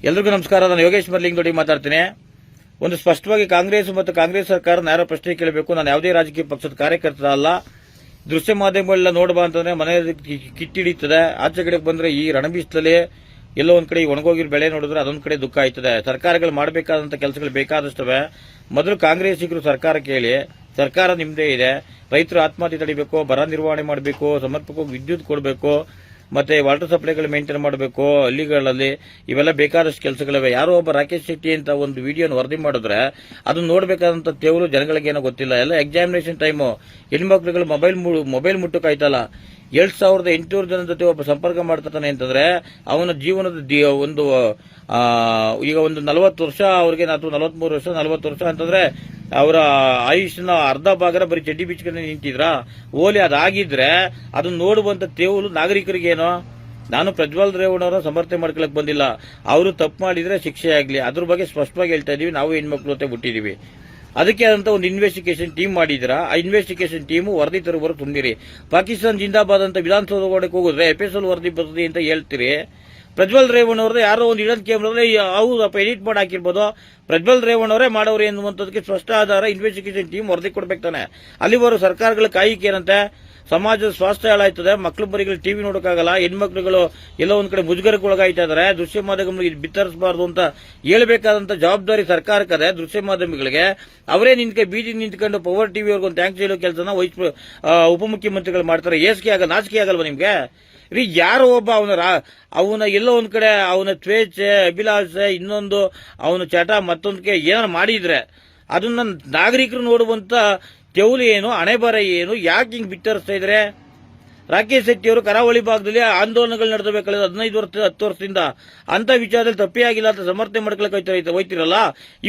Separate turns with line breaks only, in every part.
ಎಲ್ರಿಗೂ ನಮಸ್ಕಾರ. ನಾನು ಯೋಗೇಶ್ ಮರ್ಲಿಂಗದೊಡಿ ಮಾತಾಡ್ತೀನಿ. ಒಂದು ಸ್ಪಷ್ಟವಾಗಿ ಕಾಂಗ್ರೆಸ್ ಮತ್ತು ಕಾಂಗ್ರೆಸ್ ಸರ್ಕಾರ ಯಾರೋ ಪ್ರಶ್ನೆ ಕೇಳಬೇಕು. ನಾನು ಯಾವುದೇ ರಾಜಕೀಯ ಪಕ್ಷದ ಕಾರ್ಯಕರ್ತ ಅಲ್ಲ. ದೃಶ್ಯ ಮಾಧ್ಯಮಗಳೆಲ್ಲ ನೋಡಬಾ ಅಂತಂದ್ರೆ ಮನೆ ಕಿತ್ತಿಡಿತದೆ. ಆಚೆ ಕಡೆಗೆ ಬಂದ್ರೆ ಈ ರಣಬೀಸದಲ್ಲಿ ಎಲ್ಲೋ ಒಂದ್ ಕಡೆ ಒಣಗೋಗಿರೋ ಬೆಳೆ ನೋಡಿದ್ರೆ ಅದೊಂದ್ ಕಡೆ ದುಃಖ ಆಯ್ತದೆ. ಸರ್ಕಾರಗಳು ಮಾಡಬೇಕಾದಂತ ಕೆಲಸಗಳು ಬೇಕಾದಷ್ಟವೆ. ಮೊದಲು ಕಾಂಗ್ರೆಸ್ಸಿಗರು ಸರ್ಕಾರ ಕೇಳಿ, ಸರ್ಕಾರ ನಿಮ್ದೇ ಇದೆ, ರೈತರು ಆತ್ಮಹತ್ಯೆ ತಡಿಬೇಕು, ಬರ ನಿರ್ವಹಣೆ ಮಾಡಬೇಕು, ಸಮರ್ಪಕವಾಗಿ ವಿದ್ಯುತ್ ಕೊಡಬೇಕು, ಮತ್ತೆ ವಾಟರ್ ಸಪ್ಲೈಗಳು ಮೇಂಟೈನ್ ಮಾಡಬೇಕು ಹಳ್ಳಿಗಳಲ್ಲಿ. ಇವೆಲ್ಲ ಬೇಕಾದಷ್ಟು ಕೆಲಸಗಳಿವೆ. ಯಾರೋ ಒಬ್ಬ ರಾಕೇಶ್ ಶೆಟ್ಟಿ ಅಂತ ಒಂದು ವಿಡಿಯೋನ ವರದಿ ಮಾಡಿದ್ರೆ ಅದನ್ನ ನೋಡಬೇಕಾದಂತ ತೇವರು ಜನಗಳಿಗೆ ಏನೋ ಗೊತ್ತಿಲ್ಲ. ಎಲ್ಲ ಎಕ್ಸಾಮಿನೇಷನ್ ಟೈಮು, ಹೆಣ್ಮಕ್ಳುಗಳು ಮೊಬೈಲ್ ಮುಟ್ಟಕ್ಕಾಯ್ತಲ್ಲ. 7,800 ಜನ ಜೊತೆ ಒಬ್ಬ ಸಂಪರ್ಕ ಮಾಡ್ತಾನೆ ಅಂತಂದ್ರೆ ಅವನ ಜೀವನದ ಒಂದು ಈಗ ಒಂದು 40 ವರ್ಷ ಅವ್ರಿಗೆ, ಅಥವಾ 43 ವರ್ಷ 40 ವರ್ಷ ಅಂತಂದ್ರೆ ಅವರ ಆಯುಷ್ಯನ ಅರ್ಧ ಭಾಗನ ಬರೀ ಚಡ್ಡಿ ಬಿಚ್ಕೊಂಡು ನಿಂತಿದ್ರ ಓಲಿ. ಅದಾಗಿದ್ರೆ ಅದನ್ನ ನೋಡುವಂತ ತೇವಲು ನಾಗರಿಕರಿಗೇನೋ. ನಾನು ಪ್ರಜ್ವಲ್ ರೇವಣ್ಣವರ ಸಮರ್ಥನೆ ಮಾಡ್ಕೊಳಕ್ ಬಂದಿಲ್ಲ. ಅವರು ತಪ್ಪು ಮಾಡಿದ್ರೆ ಶಿಕ್ಷೆ ಆಗ್ಲಿ, ಅದ್ರ ಬಗ್ಗೆ ಸ್ಪಷ್ಟವಾಗಿ ಹೇಳ್ತಾ ಇದೀವಿ. ನಾವು ಹೆಣ್ಮಕ್ಳು ಅಂತ ಬಿಟ್ಟಿದೀವಿ. ಅದಕ್ಕೆ ಆದಂತ ಒಂದು ಇನ್ವೆಸ್ಟಿಗೇಷನ್ ಟೀಮ್ ಮಾಡಿದ್ರ. ಆ ಇನ್ವೆಸ್ಟಿಗೇಷನ್ ಟೀಮ್ ವರದಿ ತರುವವರು ತುಂಬಿರಿ. ಪಾಕಿಸ್ತಾನ ಜಿಂದಾಬಾದ್ ಅಂತ ವಿಧಾನಸೌಧ ಒಳಗೆ ಹೋಗಿದ್ರೆ FSL ವರದಿ ಬರ್ತದೆ ಅಂತ ಹೇಳ್ತೀರಿ. ಪ್ರಜ್ವಲ್ ರೇವಣ್ಣವ್ರದ್ದು ಯಾರೋ ಒಂದು ಇಡನ್ ಕ್ಯಾಮ್ರಾದ್ರೆ ಹೌದಪ್ಪ ಎಡಿಟ್ ಮಾಡಿ ಹಾಕಿರ್ಬೋದು. ಪ್ರಜ್ವಲ್ ರೇವಣ್ಣವರೇ ಮಾಡೋರು ಎನ್ನುವಂಥದಕ್ಕೆ ಸ್ಪಷ್ಟ ಆಧಾರ ಇನ್ವೆಸ್ಟಿಗೇಷನ್ ಟೀಮ್ ವರದಿ ಕೊಡ್ಬೇಕು ತಾನೆ. ಅಲ್ಲಿವರೆಗೂ ಸರ್ಕಾರಗಳ ಕಾಯಿಕೆ ಏನಂತೆ, ಸಮಾಜದ ಸ್ವಾಸ್ಥ್ಯ ಹಾಳಾಯ್ತದೆ, ಮಕ್ಕಳು ಬರಿಗಳು ಟಿವಿ ನೋಡೋಕ್ಕಾಗಲ್ಲ, ಹೆಣ್ಮಕ್ಳುಗಳು ಎಲ್ಲೋ ಒಂದ್ ಕಡೆ ಮುಜುಗರಕ್ಕೆ ಒಳಗಾಯ್ತಾ ಇದಾರೆ. ದೃಶ್ಯ ಮಾಧ್ಯಮಗಳಿಗೆ ಬಿತ್ತರಿಸಬಾರ್ದು ಅಂತ ಹೇಳ್ಬೇಕಾದಂತ ಜವಾಬ್ದಾರಿ ಸರ್ಕಾರಕ್ಕದೆ. ದೃಶ್ಯ ಮಾಧ್ಯಮಗಳಿಗೆ ಅವರೇ ಬೀದಿ ನಿಂತ್ಕೊಂಡು ಪವರ್ ಟಿವಿ ಅವ್ರಿಗೆ ಒಂದು ಥ್ಯಾಂಕ್ಸ್ ಹೇಳೋ ಕೆಲಸನ ಉಪಮುಖ್ಯಮಂತ್ರಿಗಳು ಮಾಡ್ತಾರೆ. ನಾಚಿಕೆ ಆಗಲ್ವಾ ನಿಮ್ಗೆ? ಯಾರೋ ಒಬ್ಬ ಅವನ ಎಲ್ಲೋ ಒಂದ್ ಕಡೆ ಅವನ ಸ್ವೇಚ್ಛೆ, ಅಭಿಲಾಷೆ, ಇನ್ನೊಂದು ಅವನ ಚಟ ಮತ್ತೊಂದಕ್ಕೆ ಏನಾರು ಮಾಡಿದ್ರೆ ಅದನ್ನ ನಾಗರಿಕರು ನೋಡುವಂತ ತೆವಲು ಏನು, ಹಣೆಬರ ಏನು, ಯಾಕೆ ಹಿಂಗ್ ಬಿತ್ತರಿಸ್ತಾ ಇದ್ರೆ? ರಾಕೇಶ್ ಶೆಟ್ಟಿ ಅವರು ಕರಾವಳಿ ಭಾಗದಲ್ಲಿ ಆಂದೋಲನಗಳು ನಡೆದವೆ ಕಳೆದ 10 ವರ್ಷದಿಂದ. ಅಂತ ವಿಚಾರದಲ್ಲಿ ತಪ್ಪೇ ಆಗಿಲ್ಲ ಅಂತ ಸಮರ್ಥನೆ ಮಾಡ್ಕೊಳಕ್ ಹೋಯ್ತಿರಲ್ಲ.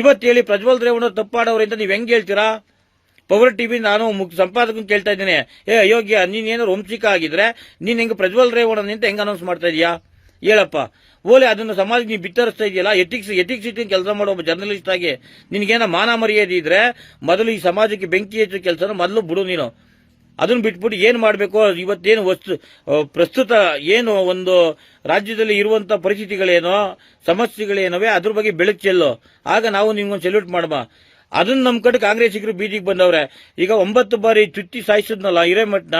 ಇವತ್ತು ಹೇಳಿ ಪ್ರಜ್ವಲ್ ರೇವಣ್ಣವ್ರು ತಪ್ಪಾಡೋರಿಂದ ನೀವ್ ಹೆಂಗ್ ಹೇಳ್ತೀರಾ? ಪವರ್ ಟಿವಿ ನಾನು ಸಂಪಾದಕನ್ ಕೇಳ್ತಾ ಇದ್ದೀನಿ, ಅಯೋಗ್ಯ, ನೀನ್ ಏನಾದ್ರು ವಂಶಿಕ ಆಗಿದ್ರೆ ನೀನ್ ಹೆಂಗ್ ಪ್ರಜ್ವಲ್ ರೇವಣ್ಣ ಅಂತ ಹೆಂಗ್ ಅನೌನ್ಸ್ ಮಾಡ್ತಾ ಇದೀಯಾ? ಹೇಳಪ್ಪ. ಓಲೆ ಅದನ್ನ ಸಮಾಜಕ್ಕೆ ನೀವು ಬಿತ್ತರಿಸ್ತಾ ಇದೆಯಲ್ಲ. ಎಥಿಕ್ಸ್ ಇಟ್ಟು ಕೆಲಸ ಮಾಡೋ ಒಬ್ಬ ಜರ್ನಲಿಸ್ಟ್ ಆಗಿ ನಿನ್ಗೇನ ಮಾನ ಮರ್ಯಾದೆ ಇದ್ರೆ ಮೊದಲು ಈ ಸಮಾಜಕ್ಕೆ ಬೆಂಕಿ ಹಚ್ಚೋ ಕೆಲಸನ ಮೊದಲು ಬಿಡು ನೀನು. ಅದನ್ನ ಬಿಟ್ಬಿಟ್ಟು ಏನ್ ಮಾಡ್ಬೇಕು, ಇವತ್ತೇನು ಪ್ರಸ್ತುತ ಏನು ಒಂದು ರಾಜ್ಯದಲ್ಲಿ ಇರುವಂತ ಪರಿಸ್ಥಿತಿಗಳೇನೋ, ಸಮಸ್ಯೆಗಳೇನವೆ ಅದ್ರ ಬಗ್ಗೆ ಬೆಳಕು ಚೆಲ್ಲು. ಆಗ ನಾವು ನಿಮ್ಗೊಂದು ಸೆಲ್ಯೂಟ್ ಮಾಡಬಾ. ಅದನ್ನ ನಮ್ ಕಡೆ ಕಾಂಗ್ರೆಸ್ಸಿಗರು ಬೀದಿಗೆ ಬಂದವ್ರೆ. ಈಗ 9 ಬಾರಿ ಚುಚ್ಚಿ ಸಾಯಿಸಿದ್ನಲ್ಲ ಹಿರೇಮಠನ,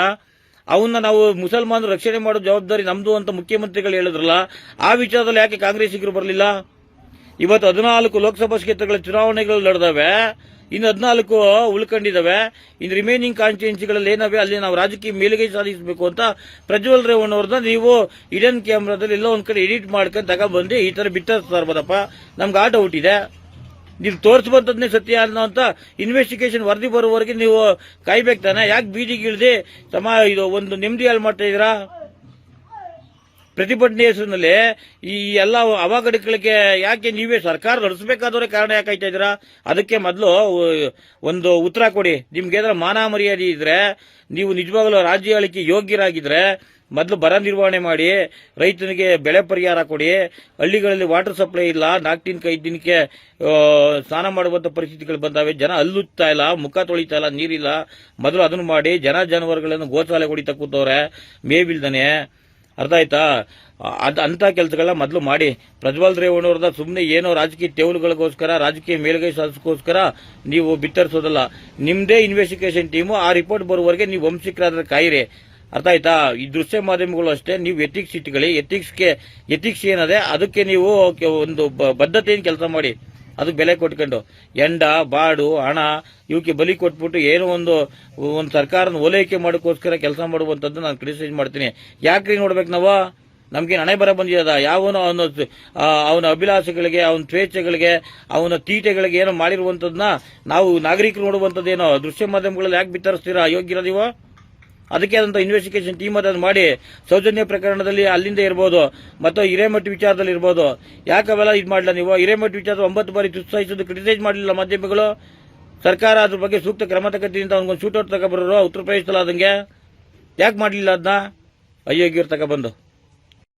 ಅವನ್ನ ನಾವು ಮುಸಲ್ಮಾನರು ರಕ್ಷಣೆ ಮಾಡೋ ಜವಾಬ್ದಾರಿ ನಮ್ದು ಅಂತ ಮುಖ್ಯಮಂತ್ರಿಗಳು ಹೇಳಿದ್ರಲ್ಲ. ಆ ವಿಚಾರದಲ್ಲಿ ಯಾಕೆ ಕಾಂಗ್ರೆಸ್ಸಿಗರು ಬರಲಿಲ್ಲ? ಇವತ್ತು 14 ಲೋಕಸಭಾ ಕ್ಷೇತ್ರಗಳ ಚುನಾವಣೆಗಳು ನಡೆದವೆ, ಇನ್ನು 14 ಉಳ್ಕೊಂಡಿದ್ದಾವೆ. ಇನ್ನು ರಿಮೈನಿಂಗ್ ಕಾನ್ಸ್ಟಿಟ್ಯೂನ್ಸಿಗಳಲ್ಲಿ ಏನವೆ ಅಲ್ಲಿ ನಾವು ರಾಜಕೀಯ ಮೇಲುಗೈ ಸಾಧಿಸಬೇಕು ಅಂತ ಪ್ರಜ್ವಲ್ ರೇವಣ್ಣವ್ರನ್ನ ನೀವು ಇಡನ್ ಕ್ಯಾಮ್ರಾದಲ್ಲಿ ಎಲ್ಲ ಒಂದ್ ಕಡೆ ಎಡಿಟ್ ಮಾಡ್ಕೊಂಡು ತಗೊಂಡ್ಬಂದು ಈ ತರ ಬಿತ್ತರಿಸ್ತಾ ಇರ್ಬೋದಪ್ಪ. ನಮ್ಗೆ ಆಟ ಹುಟ್ಟಿದೆ. ನೀವು ತೋರಿಸ್ಬಂತದ್ನೇ ಸತ್ಯ ಅನ್ನೋ ಅಂತ ಇನ್ವೆಸ್ಟಿಗೇಷನ್ ವರದಿ ಬರುವವರೆಗೆ ನೀವು ಕಾಯ್ಬೇಕು ತಾನೆ. ಯಾಕೆ ಬೀದಿಗೆ ಇಳಿದು ಇದು ಒಂದು ನೆಮ್ಮದಿ ಹಾಳು ಮಾಡ್ತಾ ಇದೀರಾ? ಪ್ರತಿಭಟನೆ ಹೆಸರಿನಲ್ಲಿ ಈ ಎಲ್ಲ ಅವಘಡಗಳಿಗೆ ಯಾಕೆ ನೀವೇ ಸರ್ಕಾರ ನಡೆಸಬೇಕಾದವರೇ ಕಾರಣ ಯಾಕೆ ಆಯ್ತಾ ಇದೀರಾ? ಅದಕ್ಕೆ ಮೊದಲು ಒಂದು ಉತ್ತರ ಕೊಡಿ. ನಿಮ್ಗೆ ಏನಾರ ಮಾನ ಮರ್ಯಾದೆ ಇದ್ರೆ, ನೀವು ನಿಜವಾಗ್ಲೂ ರಾಜ್ಯ ಆಳಿಕೆ ಯೋಗ್ಯರಾಗಿದ್ರೆ ಮೊದಲು ಬರ ನಿರ್ವಹಣೆ ಮಾಡಿ, ರೈತನಿಗೆ ಬೆಳೆ ಪರಿಹಾರ ಕೊಡಿ. ಹಳ್ಳಿಗಳಲ್ಲಿ ವಾಟರ್ ಸಪ್ಲೈ ಇಲ್ಲ, 4-5 ದಿನಕ್ಕೆ ಸ್ನಾನ ಮಾಡುವಂತ ಪರಿಸ್ಥಿತಿಗಳು ಬಂದಾವೆ. ಜನ ಹಲ್ಲುತ್ತಾ ಇಲ್ಲ, ಮುಖ ತೊಳಿತಾ ಇಲ್ಲ, ನೀರಿಲ್ಲ. ಮೊದಲು ಅದನ್ನು ಮಾಡಿ. ಜಾನುವಾರುಗಳನ್ನು ಗೋಶಾಲೆ ಹೊಡಿತಾ ಕೂತವ್ರೆ ಮೇವಿಲ್ದನೆ. ಅರ್ಥ ಆಯ್ತಾ? ಅಂತ ಕೆಲಸಗಳನ್ನ ಮೊದಲು ಮಾಡಿ. ಪ್ರಜ್ವಲ್ ರೇವಣ್ಣವ್ರದ ಸುಮ್ಮನೆ ಏನೋ ರಾಜಕೀಯ ತೆವಲುಗಳಿಗೋಸ್ಕರ, ರಾಜಕೀಯ ಮೇಲ್ಗೈ ಸಾಧಿಸೋಸ್ಕರ ನೀವು ಬಿತ್ತರಿಸೋದಲ್ಲ. ನಿಮ್ದೇ ಇನ್ವೆಸ್ಟಿಗೇಷನ್ ಟೀಮು ಆ ರಿಪೋರ್ಟ್ ಬರುವವರೆಗೆ ನೀವು ವಂಶಿಕರಾದ್ರೆ ಕಾಯಿರಿ. ಅರ್ಥ ಆಯ್ತಾ? ಈ ದೃಶ್ಯ ಮಾಧ್ಯಮಗಳು ಅಷ್ಟೇ. ನೀವು ಎಥಿಕ್ಸ್ ಇಟ್ಕೊಳ್ಳಿ. ಎಥಿಕ್ಸ್ ಏನದೆ ಅದಕ್ಕೆ ನೀವು ಒಂದು ಬದ್ಧತೆಯನ್ನು ಕೆಲಸ ಮಾಡಿ. ಅದಕ್ಕೆ ಬೆಲೆ ಕೊಟ್ಕೊಂಡು ಎಂಡ ಬಾಡು ಹಣ ಇವಕ್ಕೆ ಬಲಿ ಕೊಟ್ಬಿಟ್ಟು ಏನೋ ಒಂದು ಸರ್ಕಾರನ ಓಲೈಕೆ ಮಾಡೋಕ್ಕೋಸ್ಕರ ಕೆಲಸ ಮಾಡುವಂತದ್ದು ನಾನು ಕ್ರಿಟಿಸೈಸ್ ಮಾಡ್ತೀನಿ. ಯಾಕ್ರಿ ನೋಡ್ಬೇಕು ನಾವು? ನಮ್ಗೆ ಹಣೆ ಬರ ಬಂದಿರದ ಯಾವನೋ ಅವನ ಅಭಿಲಾಷೆಗಳಿಗೆ, ಅವನ ಸ್ವೇಚ್ಛೆಗಳಿಗೆ, ಅವನ ತೀಟೆಗಳಿಗೆ ಏನೋ ಮಾಡಿರುವಂತದನ್ನ ನಾವು ನಾಗರಿಕರು ನೋಡುವಂತದ್ದೇನೋ ದೃಶ್ಯ ಮಾಧ್ಯಮಗಳಲ್ಲಿ ಯಾಕೆ ಬಿತ್ತರಿಸ್ತೀರಾ? ಅಯೋಗ್ಯರ ನೀವು. ಅದಕ್ಕೆ ಆದಂತ ಇನ್ವೆಸ್ಟಿಗೇಷನ್ ಟೀಮ್ ಅದನ್ನು ಮಾಡಿ. ಸೌಜನ್ಯ ಪ್ರಕರಣದಲ್ಲಿ ಅಲ್ಲಿಂದ ಇರ್ಬೋದು, ಮತ್ತು ಹಿರೇಮಠ ವಿಚಾರದಲ್ಲಿ ಇರ್ಬೋದು. ಯಾಕೆ ಅವೆಲ್ಲ ಇದು ಮಾಡಲ್ಲ ನೀವು? ಹಿರೇಮಠ ವಿಚಾರ 9 ಬಾರಿ ತುತ್ತಾಯಿಸೋದು ಕ್ರಿಟಿಸೈಸ್ ಮಾಡಲಿಲ್ಲ ಮಾಧ್ಯಮಗಳು. ಸರ್ಕಾರ ಅದ್ರ ಬಗ್ಗೆ ಸೂಕ್ತ ಕ್ರಮ ತಗೋತೀನಿ ಅಂತ ಅವ್ನಿಗೊಂದು ಶೂಟೌಟ್ ತಗೊಬರೋರು ಉತ್ತರ ಪ್ರದೇಶದಲ್ಲಿ ಆದಂಗೆ ಯಾಕೆ ಮಾಡಲಿಲ್ಲ? ಅದನ್ನ ಅಯೋಗ್ಯರು ತಗೊಬಂದು